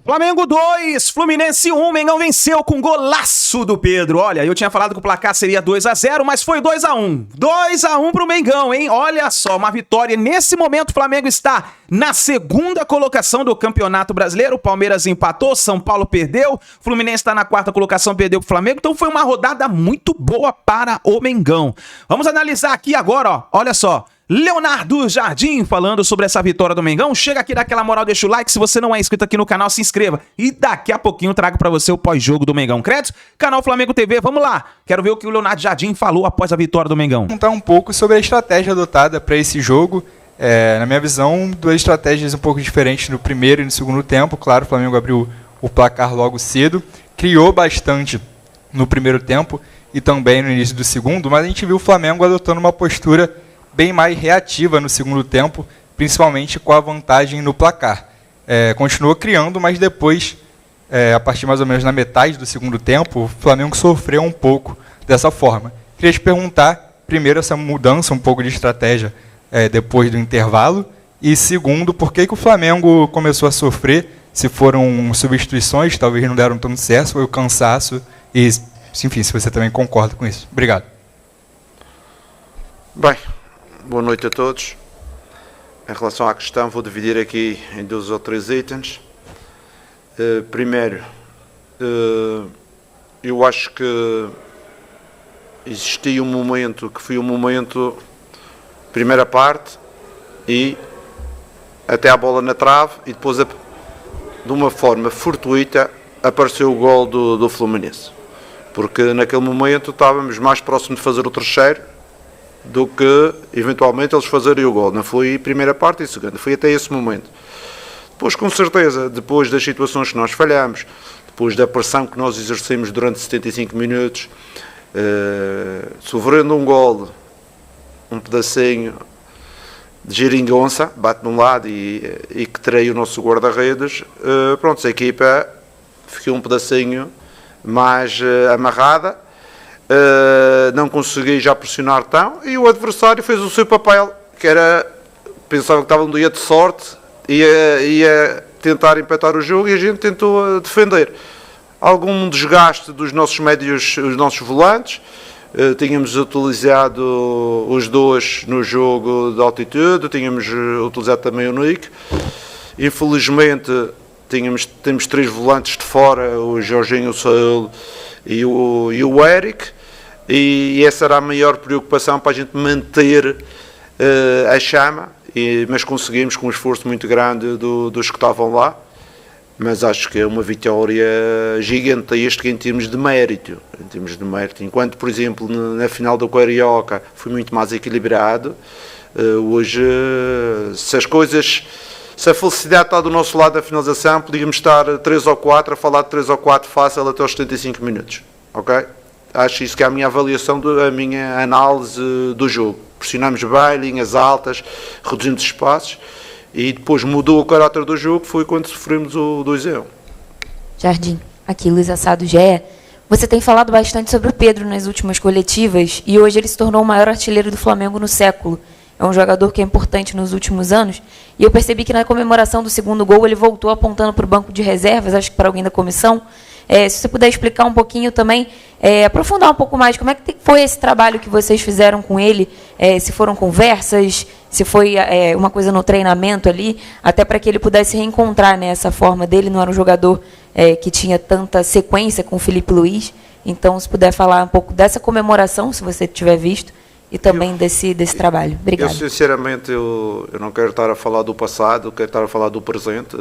Flamengo 2, Fluminense 1, Mengão venceu com golaço do Pedro. Olha, eu tinha falado que o placar seria 2-0, mas foi 2-1. 2-1 pro Mengão, hein? Olha só, uma vitória. Nesse momento, o Flamengo está na segunda colocação do Campeonato Brasileiro. O Palmeiras empatou, São Paulo perdeu, Fluminense está na quarta colocação, perdeu pro Flamengo. Então foi uma rodada muito boa para o Mengão. Vamos analisar aqui agora, ó. Olha só. Leonardo Jardim falando sobre essa vitória do Mengão. Chega aqui, dá aquela moral, deixa o like. Se você não é inscrito aqui no canal, se inscreva. E daqui a pouquinho eu trago pra você o pós-jogo do Mengão. Crédito? Canal Flamengo TV, vamos lá. Quero ver o que o Leonardo Jardim falou após a vitória do Mengão. Vou contar um pouco sobre a estratégia adotada para esse jogo. Na minha visão, duas estratégias um pouco diferentes no primeiro e no segundo tempo. Claro, o Flamengo abriu o placar logo cedo, criou bastante no primeiro tempo e também no início do segundo, mas a gente viu o Flamengo adotando uma postura bem mais reativa no segundo tempo, principalmente com a vantagem no placar. Continuou criando, mas depois, a partir mais ou menos na metade do segundo tempo, o Flamengo sofreu um pouco dessa forma. Queria te perguntar, primeiro, essa mudança um pouco de estratégia depois do intervalo, e segundo, por que o Flamengo começou a sofrer, se foram substituições, talvez não deram tanto certo, foi o cansaço, e, enfim, se você também concorda com isso. Obrigado. Bem, boa noite a todos. Em relação à questão, vou dividir aqui em 2 ou 3 itens. Primeiro, eu acho que existia um momento que foi um momento, primeira parte, e até a bola na trave, e depois, de uma forma fortuita, apareceu o gol do Fluminense. Porque naquele momento estávamos mais próximos de fazer o terceiro do que, eventualmente, eles fazerem o gol. Não foi primeira parte e segunda, foi até esse momento. Depois, com certeza, depois das situações que nós falhamos, depois da pressão que nós exercemos durante 75 minutos, sofrendo um gol, um pedacinho de geringonça, bate de um lado e que trai o nosso guarda-redes, pronto, a equipa ficou um pedacinho mais amarrada, não consegui já pressionar tão, e o adversário fez o seu papel, que era, pensava que estava um dia de sorte, ia tentar empatar o jogo, e a gente tentou defender. Algum desgaste dos nossos médios, os nossos volantes, tínhamos utilizado os dois no jogo de altitude, tínhamos utilizado também o Nick, infelizmente temos 3 volantes de fora, o Jorginho, o Saúl e o Eric, e essa era a maior preocupação para a gente manter a chama, mas conseguimos com um esforço muito grande dos que estavam lá, mas acho que é uma vitória gigantesca em termos de mérito, enquanto, por exemplo, na final do Carioca foi muito mais equilibrado. Hoje, se a felicidade está do nosso lado da finalização, podíamos estar 3 ou 4, a falar de 3 ou 4 fácil até aos 75 minutos, ok? Acho isso que é a minha avaliação, a minha análise do jogo. Pressionamos bem, linhas altas, reduzimos espaços, e depois mudou o caráter do jogo, foi quando sofremos o 2-1. Jardim, aqui Luiz Assado GE. Você tem falado bastante sobre o Pedro nas últimas coletivas, e hoje ele se tornou o maior artilheiro do Flamengo no século. É um jogador que é importante nos últimos anos, e eu percebi que na comemoração do segundo gol ele voltou apontando para o banco de reservas, acho que para alguém da comissão. Se você puder explicar um pouquinho também, aprofundar um pouco mais, como é que foi esse trabalho que vocês fizeram com ele, se foram conversas, se foi uma coisa no treinamento ali, até para que ele pudesse reencontrar, né, essa forma dele, não era um jogador que tinha tanta sequência com o Felipe Luiz. Então, se puder falar um pouco dessa comemoração, se você tiver visto, e também desse trabalho. Obrigado. Eu, sinceramente, eu não quero estar a falar do passado, quero estar a falar do presente.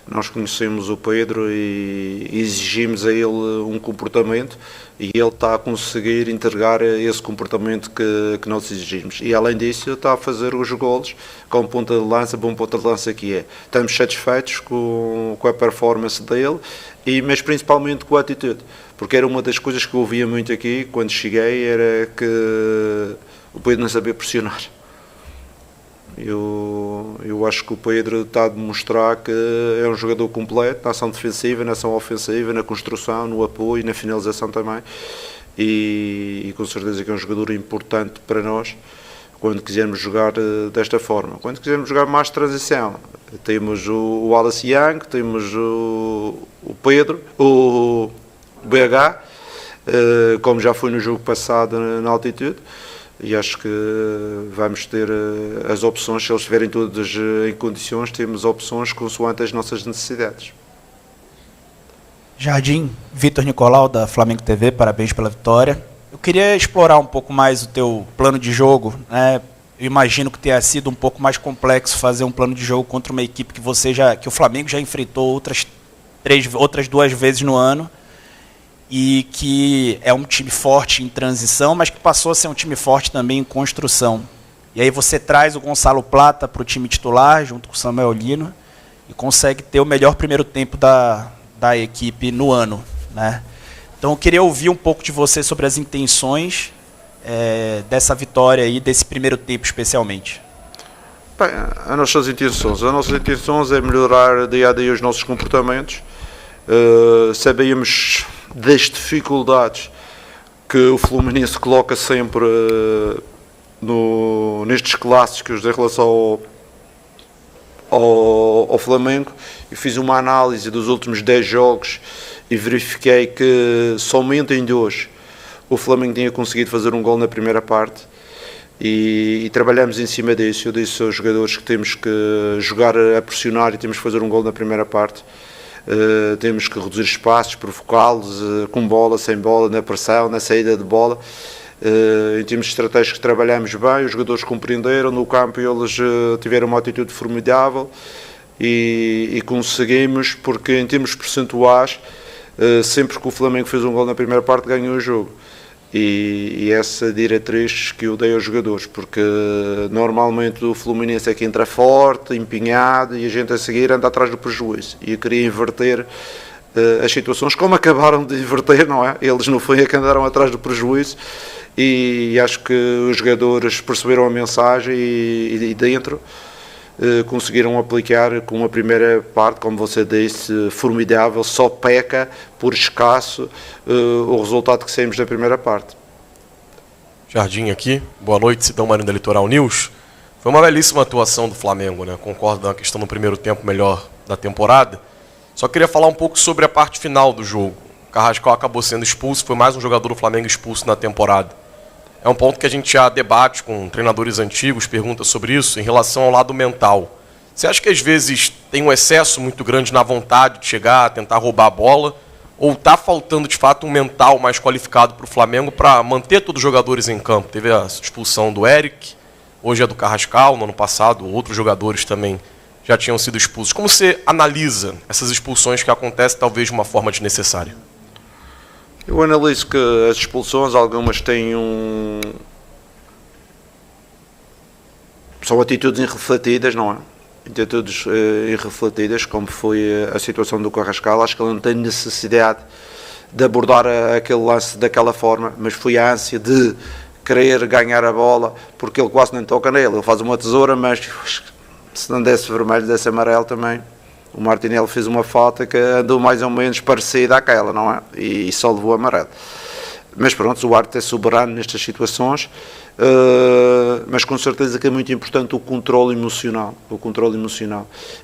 Nós conhecemos o Pedro e exigimos a ele um comportamento, e ele está a conseguir entregar esse comportamento que nós exigimos. E, além disso, está a fazer os golos com ponta de lança, bom ponta de lança que é. Estamos satisfeitos com a performance dele, mas principalmente com a atitude. Porque era uma das coisas que eu ouvia muito aqui, quando cheguei, era que o Pedro não sabia pressionar. Eu acho que o Pedro está a demonstrar que é um jogador completo, na ação defensiva, na ação ofensiva, na construção, no apoio, na finalização também. E com certeza que é um jogador importante para nós, quando quisermos jogar desta forma. Quando quisermos jogar mais transição, Temos o Wallace Young, temos o Pedro, o BH, como já foi no jogo passado na altitude, e acho que vamos ter as opções, se eles estiverem todos em condições, temos opções consoante as nossas necessidades. Jardim, Vitor Nicolau, da Flamengo TV, parabéns pela vitória. Eu queria explorar um pouco mais o teu plano de jogo, né? Eu imagino que tenha sido um pouco mais complexo fazer um plano de jogo contra uma equipe que o Flamengo já enfrentou outras 2 vezes no ano, e que é um time forte em transição, mas que passou a ser um time forte também em construção. E aí você traz o Gonçalo Plata para o time titular, junto com o Samuel Lino, e consegue ter o melhor primeiro tempo da equipe no ano, né? Então eu queria ouvir um pouco de você sobre as intenções dessa vitória aí, desse primeiro tempo especialmente. Bem, as nossas intenções é melhorar dia a dia os nossos comportamentos. Sabíamos das dificuldades que o Fluminense coloca sempre nestes clássicos em relação ao Flamengo, e fiz uma análise dos últimos 10 jogos e verifiquei que somente em 2 o Flamengo tinha conseguido fazer um gol na primeira parte, e trabalhamos em cima disso. Eu disse aos jogadores que temos que jogar a pressionar e temos que fazer um gol na primeira parte. Temos que reduzir espaços, provocá-los com bola, sem bola, na pressão, na saída de bola. Em termos estratégicos trabalhamos bem, os jogadores compreenderam, no campo eles tiveram uma atitude formidável, e conseguimos, porque em termos percentuais, sempre que o Flamengo fez um gol na primeira parte, ganhou o jogo. E essa diretriz que eu dei aos jogadores, porque normalmente o Fluminense é que entra forte, empenhado, e a gente a seguir anda atrás do prejuízo, e eu queria inverter as situações, como acabaram de inverter, não é? Eles no fim é que andaram atrás do prejuízo, e acho que os jogadores perceberam a mensagem e dentro conseguiram aplicar com a primeira parte, como você disse, formidável. Só peca por escasso o resultado que saímos da primeira parte. Jardim aqui, boa noite, Sidão Marinho da Litoral News. Foi uma belíssima atuação do Flamengo, né? Concordo na questão do primeiro tempo melhor da temporada. Só queria falar um pouco sobre a parte final do jogo. O Carrascal acabou sendo expulso, foi mais um jogador do Flamengo expulso na temporada. É um ponto que a gente já debate com treinadores antigos, pergunta sobre isso, em relação ao lado mental. Você acha que às vezes tem um excesso muito grande na vontade de chegar, tentar roubar a bola, ou está faltando de fato um mental mais qualificado para o Flamengo para manter todos os jogadores em campo? Teve a expulsão do Eric, hoje é do Carrascal, no ano passado outros jogadores também já tinham sido expulsos. Como você analisa essas expulsões que acontecem talvez de uma forma desnecessária? Eu analiso que as expulsões, algumas têm são atitudes irrefletidas, não é? Atitudes irrefletidas, como foi a situação do Carrascal. Acho que ele não tem necessidade de abordar aquele lance daquela forma, mas foi a ânsia de querer ganhar a bola, porque ele quase nem toca nele. Ele faz uma tesoura, mas se não desse vermelho, desse amarelo também. O Martinelli fez uma falta que andou mais ou menos parecida àquela, não é? E só levou amarelo. Mas pronto, o árbitro é soberano nestas situações, mas com certeza que é muito importante o controle emocional.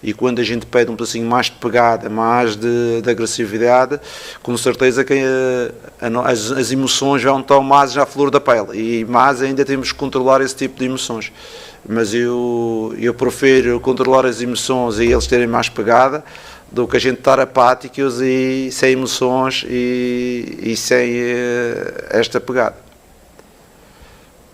E quando a gente pede um pedacinho mais de pegada, mais de agressividade, com certeza que as emoções vão tão mais à flor da pele. E mais ainda temos que controlar esse tipo de emoções. Mas eu prefiro controlar as emoções e eles terem mais pegada do que a gente estar apáticos e sem emoções e sem esta pegada.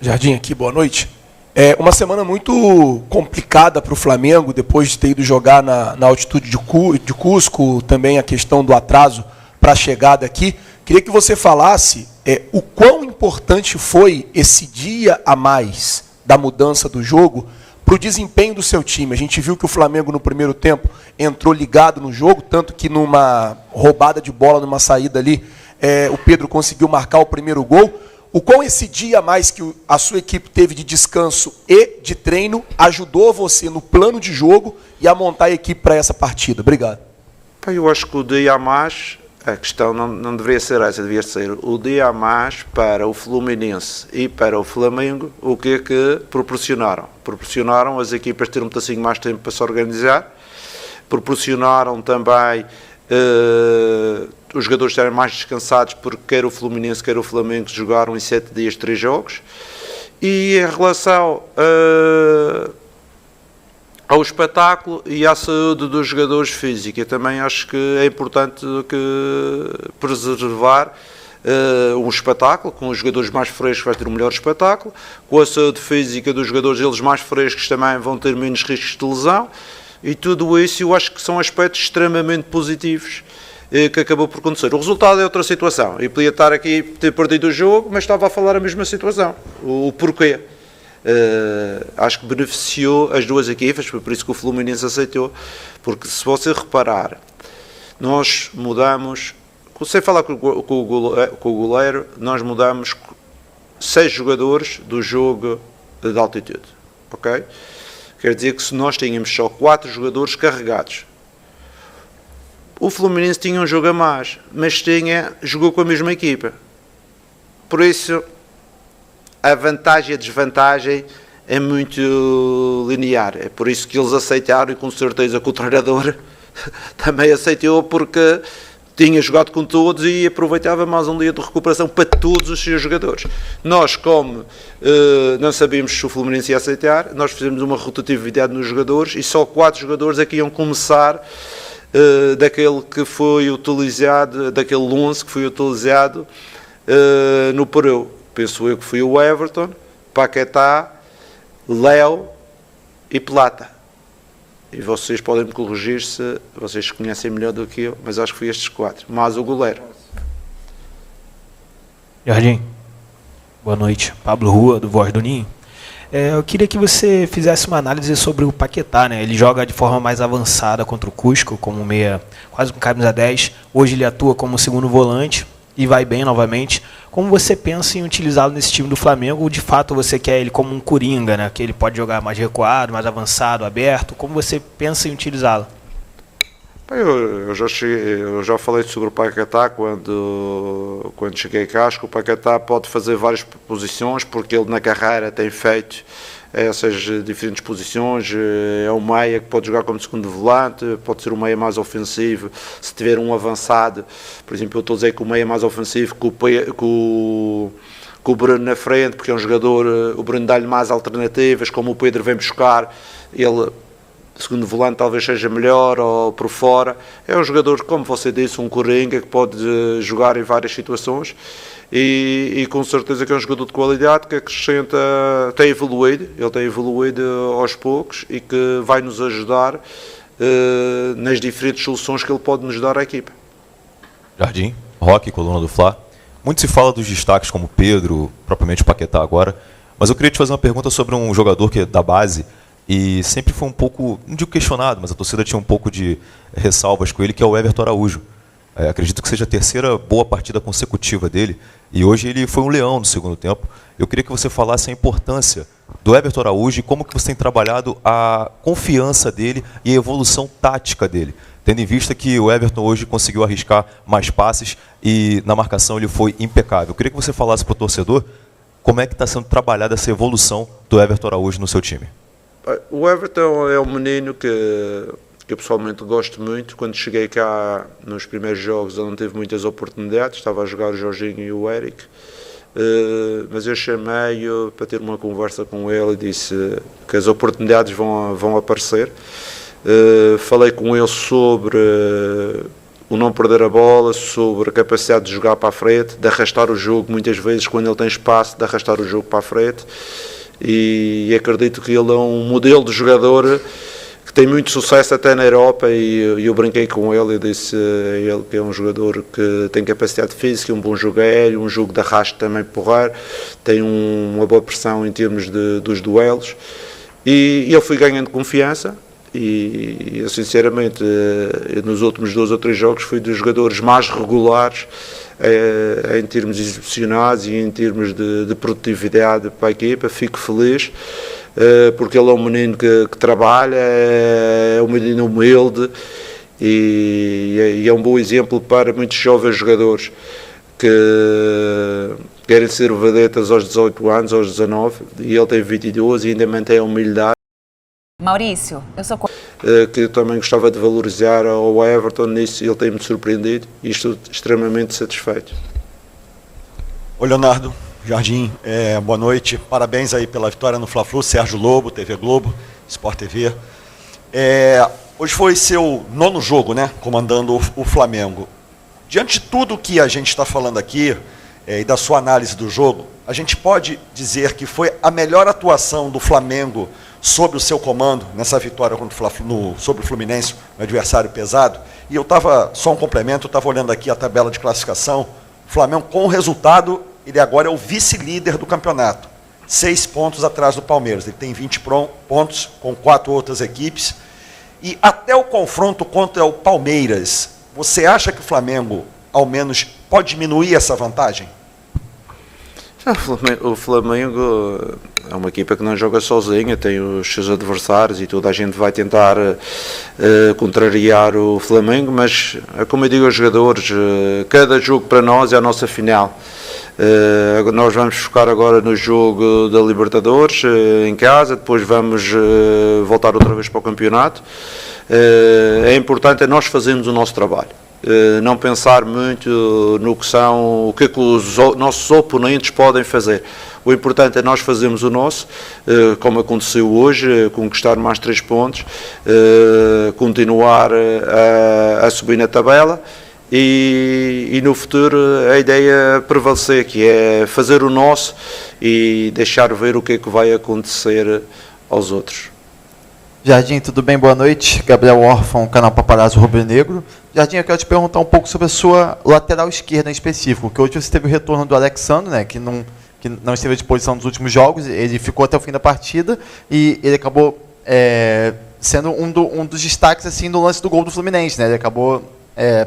Jardim aqui, boa noite. É uma semana muito complicada para o Flamengo, depois de ter ido jogar na altitude de Cusco, também a questão do atraso para a chegada aqui. Queria que você falasse o quão importante foi esse dia a mais da mudança do jogo para o desempenho do seu time. A gente viu que o Flamengo no primeiro tempo entrou ligado no jogo, tanto que numa roubada de bola, numa saída ali, o Pedro conseguiu marcar o primeiro gol. O quão esse dia a mais que a sua equipe teve de descanso e de treino ajudou você no plano de jogo e a montar a equipe para essa partida? Obrigado. Eu acho que o dia a mais A questão não deveria ser essa, deveria ser o dia a mais para o Fluminense e para o Flamengo, o que é que proporcionaram? Proporcionaram as equipas ter um pedacinho mais tempo para se organizar, proporcionaram também os jogadores estarem mais descansados, porque quer o Fluminense, quer o Flamengo jogaram em 7 dias 3 jogos, e em relação ao espetáculo e à saúde dos jogadores físicos, eu também acho que é importante preservar um espetáculo, com os jogadores mais frescos vai ter um melhor espetáculo, com a saúde física dos jogadores, eles mais frescos também vão ter menos riscos de lesão, e tudo isso eu acho que são aspectos extremamente positivos que acabou por acontecer. O resultado é outra situação, eu podia estar aqui, ter perdido o jogo, mas estava a falar a mesma situação, o porquê. Acho que beneficiou as duas equipas, foi por isso que o Fluminense aceitou, porque se você reparar, nós mudamos, sem falar com o goleiro, nós mudamos 6 jogadores do jogo de altitude, ok? Quer dizer que se nós tínhamos só 4 jogadores carregados, o Fluminense tinha um jogo a mais, mas jogou com a mesma equipa, por isso a vantagem e a desvantagem é muito linear. É por isso que eles aceitaram, e com certeza que o treinador também aceitou, porque tinha jogado com todos e aproveitava mais um dia de recuperação para todos os seus jogadores. Nós, como não sabíamos se o Fluminense ia aceitar, nós fizemos uma rotatividade nos jogadores e só 4 jogadores é que iam começar daquele que foi utilizado, daquele 11 que foi utilizado no Peru. Penso eu que foi o Everton, Paquetá, Léo e Plata. E vocês podem me corrigir se vocês conhecem melhor do que eu, mas acho que foi estes 4, mais o goleiro. Jardim, boa noite. Pablo Rua, do Voz do Ninho. Eu queria que você fizesse uma análise sobre o Paquetá, né? Ele joga de forma mais avançada contra o Cusco, como meia, quase com camisa 10. Hoje ele atua como segundo volante e vai bem novamente. Como você pensa em utilizá-lo nesse time do Flamengo? Ou de fato você quer ele como um coringa, né? Que ele pode jogar mais recuado, mais avançado, aberto? Como você pensa em utilizá-lo? Eu já falei sobre o Paquetá quando cheguei cá. Acho que o Paquetá pode fazer várias posições, porque ele na carreira tem feito essas diferentes posições. É um meia que pode jogar como segundo volante, pode ser um meia mais ofensivo se tiver um avançado. Por exemplo, eu estou a dizer que o meia mais ofensivo com o Bruno na frente, porque é um jogador, o Bruno dá-lhe mais alternativas, como o Pedro vem buscar, ele segundo volante talvez seja melhor, ou por fora. É um jogador, como você disse, um coringa que pode jogar em várias situações e com certeza que é um jogador de qualidade que acrescenta, ele tem evoluído aos poucos e que vai nos ajudar nas diferentes soluções que ele pode nos dar à equipa. Jardim, Roque, coluna do Fla. Muito se fala dos destaques como Pedro, propriamente o Paquetá agora, mas eu queria te fazer uma pergunta sobre um jogador que é da base e sempre foi um pouco, não digo questionado, mas a torcida tinha um pouco de ressalvas com ele, que é o Everton Araújo. Acredito que seja a terceira boa partida consecutiva dele, e hoje ele foi um leão no segundo tempo. Eu queria que você falasse a importância do Everton Araújo e como que você tem trabalhado a confiança dele e a evolução tática dele, tendo em vista que o Everton hoje conseguiu arriscar mais passes e na marcação ele foi impecável. Eu queria que você falasse para o torcedor como é que está sendo trabalhada essa evolução do Everton Araújo no seu time. O Everton é um menino que eu pessoalmente gosto muito. Quando cheguei cá nos primeiros jogos ele não teve muitas oportunidades, estava a jogar o Jorginho e o Eric, mas eu chamei-o para ter uma conversa com ele e disse que as oportunidades vão aparecer. Falei com ele sobre o não perder a bola, sobre a capacidade de jogar para a frente, de arrastar o jogo muitas vezes quando ele tem espaço, de arrastar o jogo para a frente. E acredito que ele é um modelo de jogador que tem muito sucesso até na Europa, e eu brinquei com ele e disse a ele que é um jogador que tem capacidade física, um bom jogo aéreo, um jogo de arrasto também porrar, tem uma boa pressão em termos dos duelos, e ele foi ganhando confiança. E eu sinceramente nos últimos 2 ou 3 jogos fui dos jogadores mais regulares em termos exibicionais e em termos de produtividade para a equipa. Fico feliz porque ele é um menino que trabalha, é um menino humilde e é um bom exemplo para muitos jovens jogadores que querem ser vedetas aos 18 anos, aos 19, e ele tem 22 e ainda mantém a humildade. Maurício, eu sou... Que eu também gostava de valorizar ao Everton, nisso ele tem-me surpreendido e estou extremamente satisfeito. Oi, Leonardo, Jardim, boa noite, parabéns aí pela vitória no Fla-Flu, Sérgio Lobo, TV Globo, Sport TV. Hoje foi seu 9º jogo, né, comandando o Flamengo. Diante de tudo que a gente está falando aqui e da sua análise do jogo, a gente pode dizer que foi a melhor atuação do Flamengo sob o seu comando nessa vitória sobre o Fluminense, um adversário pesado. E eu estava, só um complemento, eu estava olhando aqui a tabela de classificação. O Flamengo, com o resultado, ele agora é o vice-líder do campeonato, 6 pontos atrás do Palmeiras. Ele tem 20 pontos com 4 outras equipes. E até o confronto contra o Palmeiras, você acha que o Flamengo, ao menos, pode diminuir essa vantagem? O Flamengo é uma equipa que não joga sozinha, tem os seus adversários e toda a gente vai tentar contrariar o Flamengo, mas, como eu digo aos jogadores, cada jogo para nós é a nossa final. Nós vamos focar agora no jogo da Libertadores em casa, depois vamos voltar outra vez para o campeonato. É importante nós fazermos o nosso trabalho. Não pensar muito no que são, o que é que os nossos oponentes podem fazer. O importante é nós fazermos o nosso, como aconteceu hoje, conquistar mais 3 pontos, continuar a subir na tabela e no futuro a ideia é prevalecer, que é fazer o nosso e deixar ver o que é que vai acontecer aos outros. Jardim, tudo bem? Boa noite. Gabriel Órfão, canal Paparazzo Rubro Negro. Jardim, eu quero te perguntar um pouco sobre a sua lateral esquerda em específico, que hoje você teve o retorno do Alexandre, né, que não esteve à disposição nos últimos jogos, ele ficou até o fim da partida e ele acabou sendo um dos destaques assim, do lance do gol do Fluminense. Né, ele acabou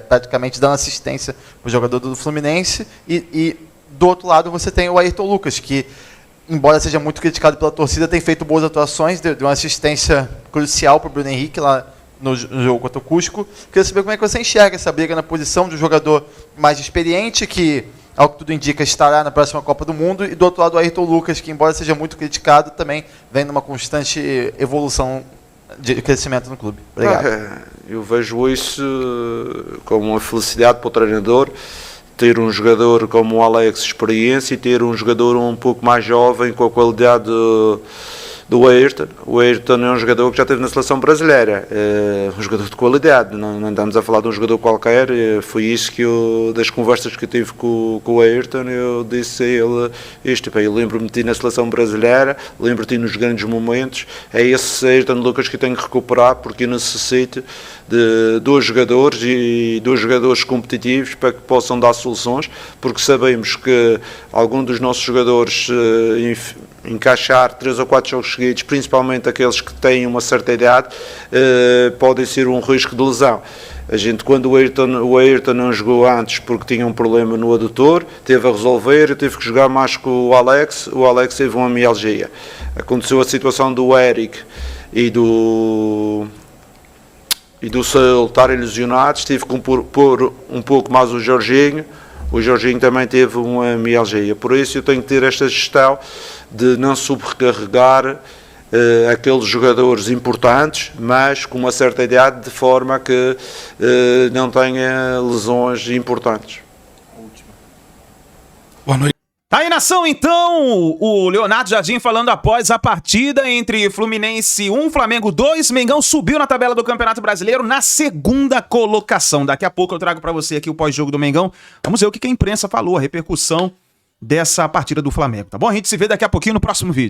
praticamente dando assistência para o jogador do Fluminense e do outro lado você tem o Ayrton Lucas, que embora seja muito criticado pela torcida, tem feito boas atuações, deu uma assistência crucial para o Bruno Henrique lá no jogo contra o Cusco. Queria saber como é que você enxerga essa briga na posição de um jogador mais experiente, que, ao que tudo indica, estará na próxima Copa do Mundo, e do outro lado o Ayrton Lucas, que embora seja muito criticado, também vem numa constante evolução de crescimento no clube. Obrigado. Eu vejo isso como uma felicidade para o treinador, ter um jogador como o Alex experiência e ter um jogador um pouco mais jovem com a qualidade do Ayrton. O Ayrton é um jogador que já esteve na seleção brasileira, um jogador de qualidade, não estamos a falar de um jogador qualquer. Foi isso que eu, das conversas que eu tive com o Ayrton, eu disse a ele isto: eu lembro-me de ti na seleção brasileira, lembro-te nos grandes momentos, é esse Ayrton Lucas que eu tenho que recuperar, porque eu necessito de 2 jogadores e 2 jogadores competitivos para que possam dar soluções, porque sabemos que algum dos nossos jogadores encaixar 3 ou 4 jogos seguidos, principalmente aqueles que têm uma certa idade, podem ser um risco de lesão. A gente, quando o Ayrton não jogou antes porque tinha um problema no adutor, teve a resolver, eu tive que jogar mais com o Alex teve uma mialgia. Aconteceu a situação do Eric e do Saul estarem lesionados, tive que pôr um pouco mais o Jorginho também teve uma mialgia, por isso eu tenho que ter esta gestão de não sobrecarregar aqueles jogadores importantes, mas com uma certa idade, de forma que não tenha lesões importantes. Boa noite. Tá aí, nação, então, o Leonardo Jardim falando após a partida entre Fluminense 1, Flamengo 2, Mengão subiu na tabela do Campeonato Brasileiro na 2ª colocação. Daqui a pouco eu trago pra você aqui o pós-jogo do Mengão. Vamos ver o que a imprensa falou, a repercussão dessa partida do Flamengo, tá bom? A gente se vê daqui a pouquinho no próximo vídeo.